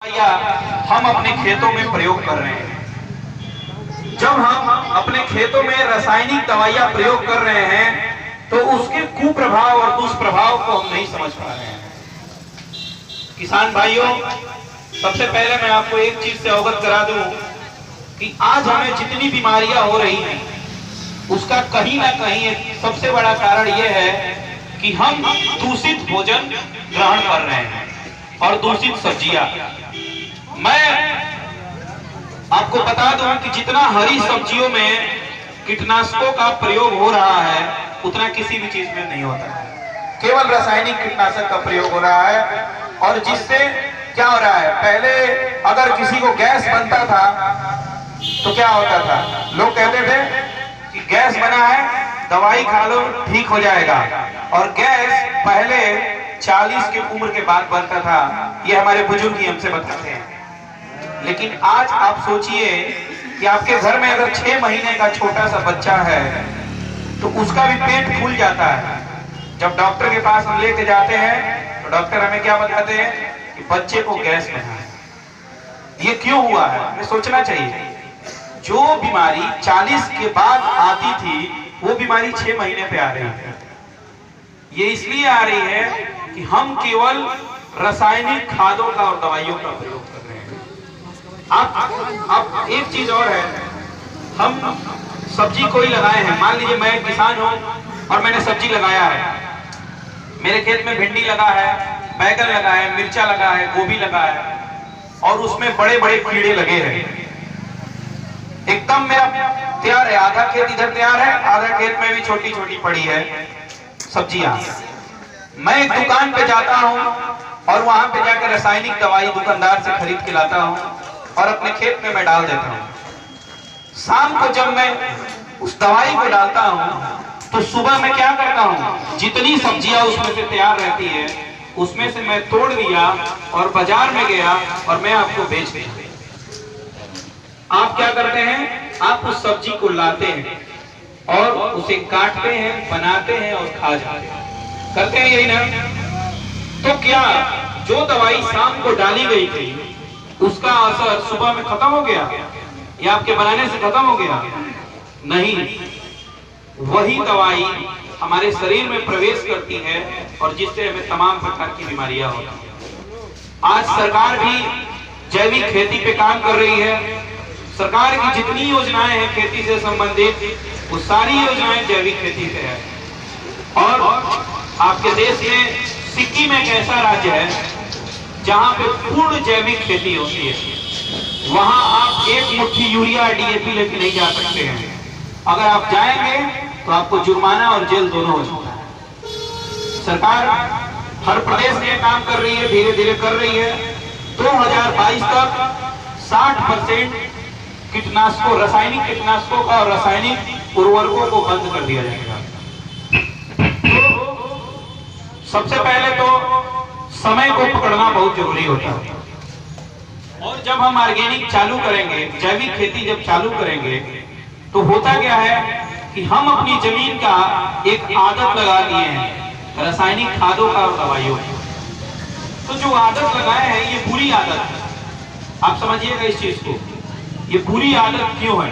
या हम अपने खेतों में प्रयोग कर रहे हैं। जब हम अपने खेतों में रासायनिक दवाइयां प्रयोग कर रहे हैं तो उसके कुप्रभाव और दुष्प्रभाव को हम नहीं समझ पा रहे हैं। किसान भाइयों, सबसे पहले मैं आपको एक चीज से अवगत करा दूं कि आज हमें जितनी बीमारियां हो रही हैं उसका कहीं ना कहीं एक सबसे बड़ा कारण यह है कि हम दूषित भोजन ग्रहण कर रहे हैं और दूषित सब्जियां। मैं आपको बता दूं कि जितना हरी सब्जियों में कीटनाशकों का प्रयोग हो रहा है उतना किसी भी चीज में नहीं होता है। केवल रासायनिक कीटनाशक का प्रयोग हो रहा है और जिससे क्या हो रहा है, पहले अगर किसी को गैस बनता था तो क्या होता था, लोग कहते थे कि गैस बना है दवाई खा लो ठीक हो जाएगा। और गैस पहले 40 की उम्र के बाद बनता था, ये हमारे बुजुर्ग ही हमसे बताते हैं। लेकिन आज आप सोचिए कि आपके घर में अगर 6 महीने का छोटा सा बच्चा है तो उसका भी पेट फूल जाता है। जब डॉक्टर के पास हम लेके जाते हैं तो डॉक्टर हमें क्या बताते हैं कि बच्चे को गैस बना है। ये क्यों हुआ है, हमें सोचना चाहिए। जो बीमारी 40 के बाद आती थी वो बीमारी 6 महीने पे आ रही है। ये इसलिए आ रही है कि हम केवल रासायनिक खादों का और दवाइयों का प्रयोग कर रहे हैं। आप एक चीज और है, हम सब्जी कोई लगाए हैं, मान लीजिए मैं किसान हूं और मैंने सब्जी लगाया है, मेरे खेत में भिंडी लगा है, बैगन लगा है, मिर्चा लगा है, गोभी लगा है और उसमें बड़े बड़े कीड़े लगे हैं। एकदम मेरा तैयार है, आधा खेत इधर तैयार है, आधा खेत में भी छोटी छोटी पड़ी है सब्जियां। मैं एक दुकान पे जाता हूं और वहां पे जाकर रासायनिक दवाई दुकानदार से खरीद के लाता हूं और अपने खेत में मैं डाल देता हूं। शाम को जब मैं उस दवाई को डालता हूं तो सुबह मैं क्या करता हूं, जितनी सब्जियां उसमें से तैयार रहती है उसमें से मैं तोड़ लिया और बाजार में गया और मैं आपको बेच दिया। आप क्या करते हैं, आप उस सब्जी को लाते हैं और उसे काटते हैं, बनाते हैं और खा जाते हैं, करते हैं यही ना। तो क्या जो दवाई शाम को डाली गई थी उसका असर सुबह में खत्म हो गया या आपके बनाने से खत्म हो गया? नहीं, वही दवाई हमारे शरीर में प्रवेश करती है और जिससे हमें तमाम प्रकार की बीमारियां होती हैं। आज सरकार भी जैविक खेती पे काम कर रही है। सरकार की जितनी योजनाएं हैं खेती से संबंधित वो सारी योजनाएं जैविक खेती पे है। और आपके देश में सिक्किम एक ऐसा राज्य है जहां पे पूर्ण जैविक खेती होती है। वहां आप एक मुट्ठी यूरिया डीएपी लेके नहीं जा सकते हैं। अगर आप जाएंगे तो आपको जुर्माना और जेल दोनों हो सकता है। सरकार हर प्रदेश में काम कर रही है, धीरे धीरे कर रही है। 2022 तक 60% कीटनाशकों, रासायनिक कीटनाशकों का और रासायनिक उर्वरकों को बंद कर दिया जाएगा। सबसे पहले तो समय को पकड़ना बहुत जरूरी होता है। और जब हम ऑर्गेनिक चालू करेंगे, जैविक खेती जब चालू करेंगे तो होता क्या है कि हम अपनी जमीन का एक आदत लगा दिए हैं रासायनिक खादों का और दवाइयों की। तो जो आदत लगाए हैं ये बुरी आदत है। आप समझिएगा इस चीज को, ये बुरी आदत क्यों है?